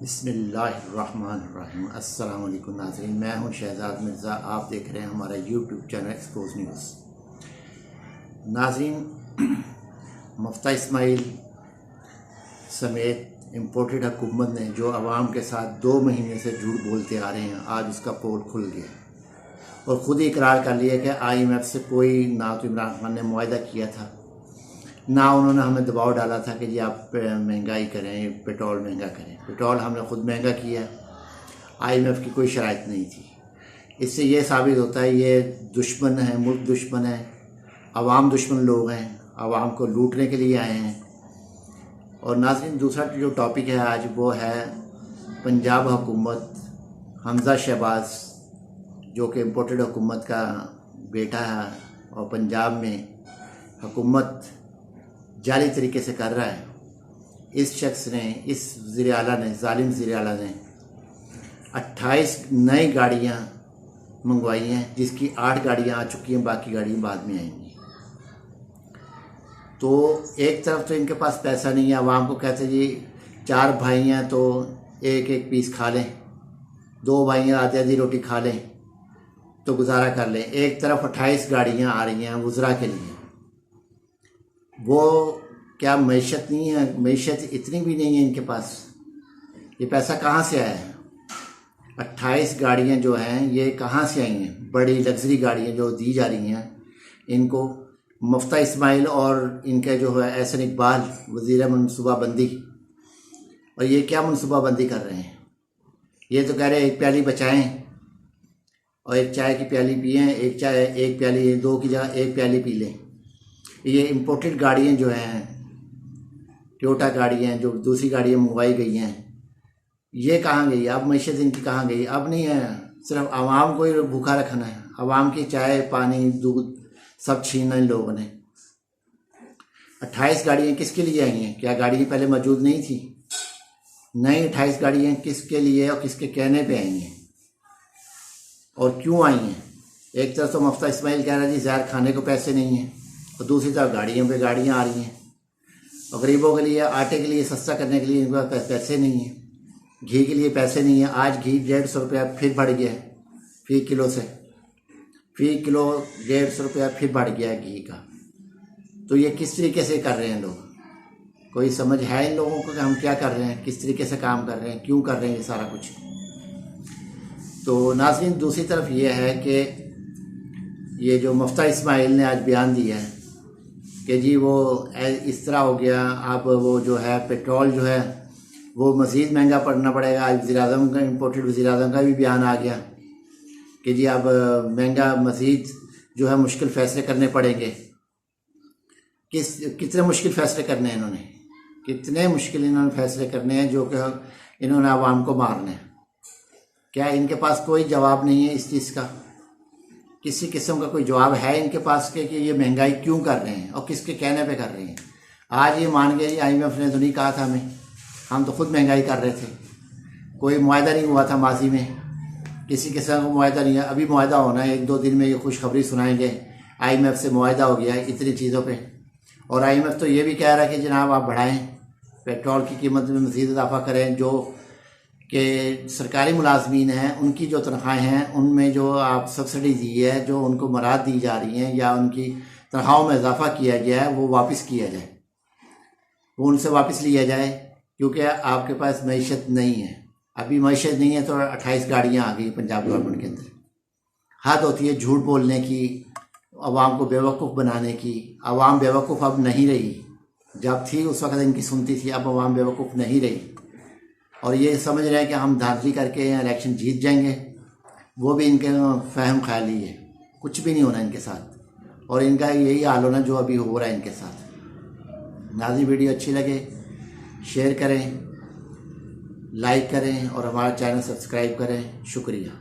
बिस्मिल्लाहिर्रहमानिर्रहीम। अस्सलाम वालेकुम नाज़रीन, मैं हूं शहजाद मिर्ज़ा। आप देख रहे हैं हमारा यूट्यूब चैनल एक्सपोज न्यूज़। नाज़रीन, मुफ्ता इस्माइल समेत इम्पोर्टेड हुकूमत ने जो आवाम के साथ 2 महीने से झूठ बोलते आ रहे हैं, आज उसका पोल खुल गया और ख़ुद ही इकरार कर लिया कि IMF से कोई ना तो इमरान खान ने मुआहदा किया था, ना उन्होंने हमें दबाव डाला था कि जी आप महंगाई करें, पेट्रोल महंगा करें। पेट्रोल हमने ख़ुद महंगा किया, IMF की कोई शराइत नहीं थी। इससे ये साबित होता है ये दुश्मन है, मुल्क दुश्मन है, आवाम दुश्मन लोग हैं, आवाम को लूटने के लिए आए हैं। और नाज़रीन, दूसरा जो टॉपिक है आज वो है पंजाब हुकूमत, हमज़ा शहबाज जो कि इम्पोर्टेड हुकूमत का बेटा है और पंजाब में हुकूमत जाली तरीके से कर रहा है। इस शख्स ने, इस वज़ीर आला ने, ज़ालिम वज़ीर आला ने 28 नई गाड़ियाँ मंगवाई हैं, जिसकी 8 गाड़ियाँ आ चुकी हैं, बाकी गाड़ियाँ बाद में आएंगी। तो एक तरफ तो इनके पास पैसा नहीं है, आवाम को कहते जी 4 भाई हैं तो एक एक पीस खा लें, 2 भाई हैं आधी आधी रोटी खा लें तो गुजारा कर लें। एक तरफ 28 गाड़ियाँ आ रही हैं वज़रा के लिए। वो क्या मैशत नहीं है? मैशत इतनी भी नहीं है इनके पास। ये पैसा कहाँ से आया है? 28 गाड़ियाँ जो हैं ये कहाँ से आई हैं? बड़ी लग्जरी गाड़ियाँ जो दी जा रही हैं इनको, मुफ्ता इस्माइल और इनके जो है एहसन इकबाल वज़ीर मनसूबाबंदी। और ये क्या मनसूबाबंदी कर रहे हैं? ये तो कह रहे हैं एक प्याली बचाएं और एक चाय की प्याली पिएं, एक प्याली 2 की जगह 1 प्याली पी लें। ये इम्पोर्टेड गाड़ियाँ जो हैं, टोयोटा गाड़ियाँ जो दूसरी गाड़ियाँ मंगवाई गई हैं, ये कहाँ गई? अब मैशत इनकी कहाँ गई? अब नहीं है, सिर्फ आवाम को ही भूखा रखना है। आवाम की चाय, पानी, दूध सब छीनना इन लोगों ने। 28 गाड़ियाँ किसके लिए आई हैं? क्या गाड़ियाँ पहले मौजूद नहीं थी? नई 28 गाड़ियाँ किसके लिए और किसके कहने पे आई हैं और क्यों आई हैं? एक तरफ तो मुफ्ता इस्माइल कह रहा है जी ज़हर खाने को पैसे नहीं हैं, और दूसरी तरफ गाड़ियों पे गाड़ियाँ आ रही हैं। और गरीबों के लिए, आटे के लिए सस्ता करने के लिए इनके पास पैसे नहीं हैं, घी के लिए पैसे नहीं हैं। आज घी 150 रुपया फिर बढ़ गया है फ़ी किलो से, फ़ी किलो 150 रुपया फिर बढ़ गया है घी का। तो ये किस तरीके से कर रहे हैं लोग? कोई समझ है इन लोगों को कि हम क्या कर रहे हैं, किस तरीके से काम कर रहे हैं, क्यों कर रहे हैं ये सारा कुछ? तो नाज़रीन, दूसरी तरफ ये है कि ये जो मुफ्ता इस्माइल ने आज बयान दिया है कि जी वो इस तरह हो गया, अब वो जो है पेट्रोल जो है वो मज़ीद महंगा पड़ना पड़ेगा। आज वज़ीर-ए-आज़म का, इम्पोर्टेड वज़ीर-ए-आज़म का भी बयान आ गया कि जी अब महंगा मज़ीद जो है मुश्किल फ़ैसले करने पड़ेंगे। कितने मुश्किल फ़ैसले करने हैं इन्होंने? कितने मुश्किल इन्होंने फ़ैसले करने हैं जो कि इन्होंने आवाम को मारना है? क्या इनके पास कोई जवाब नहीं है इस चीज़ का? किसी किस्म का कोई जवाब है इनके पास के कि ये महंगाई क्यों कर रहे हैं और किसके कहने पे कर रहे हैं? आज ये मान गए, IMF ने तो नहीं कहा था हमें, हम तो खुद महंगाई कर रहे थे। कोई मुआहदा नहीं हुआ था माजी में, किसी किस्म का मुआहदा नहीं है। अभी मुआहदा होना है, 1-2 दिन में ये खुशखबरी सुनाएंगे IMF से मुआहदा हो गया है इतनी चीज़ों पर। और IMF तो ये भी कह रहा है कि जनाब आप बढ़ाएँ, पेट्रोल की कीमत में मज़ीद इजाफा करें, जो कि सरकारी मुलाजमीन हैं उनकी जो तनख्वाहें हैं उनमें जो आप सब्सिडी दी है, जो उनको मराद दी जा रही हैं या उनकी तनख्वाहों में इजाफा किया गया है, वो वापस किया जाए, वो उनसे वापस लिया जाए, क्योंकि आपके पास मैशत नहीं है। अभी मैशत नहीं है तो 28 गाड़ियाँ आ गई पंजाब गवर्नमेंट के अंदर। हद होती है झूठ बोलने की, आवाम को बेवकूफ़ बनाने की। आवाम बेवकूफ़ अब नहीं रही, जब थी उस वक्त इनकी सुनती थी, अब आवाम बेवकूफ़ नहीं रही। और ये समझ रहे हैं कि हम धांधली करके इलेक्शन जीत जाएंगे, वो भी इनके फहम ख्याली है। कुछ भी नहीं होना इनके साथ, और इनका यही हाल होना जो अभी हो रहा है इनके साथ। नाज़रीन, वीडियो अच्छी लगे शेयर करें, लाइक करें और हमारा चैनल सब्सक्राइब करें। शुक्रिया।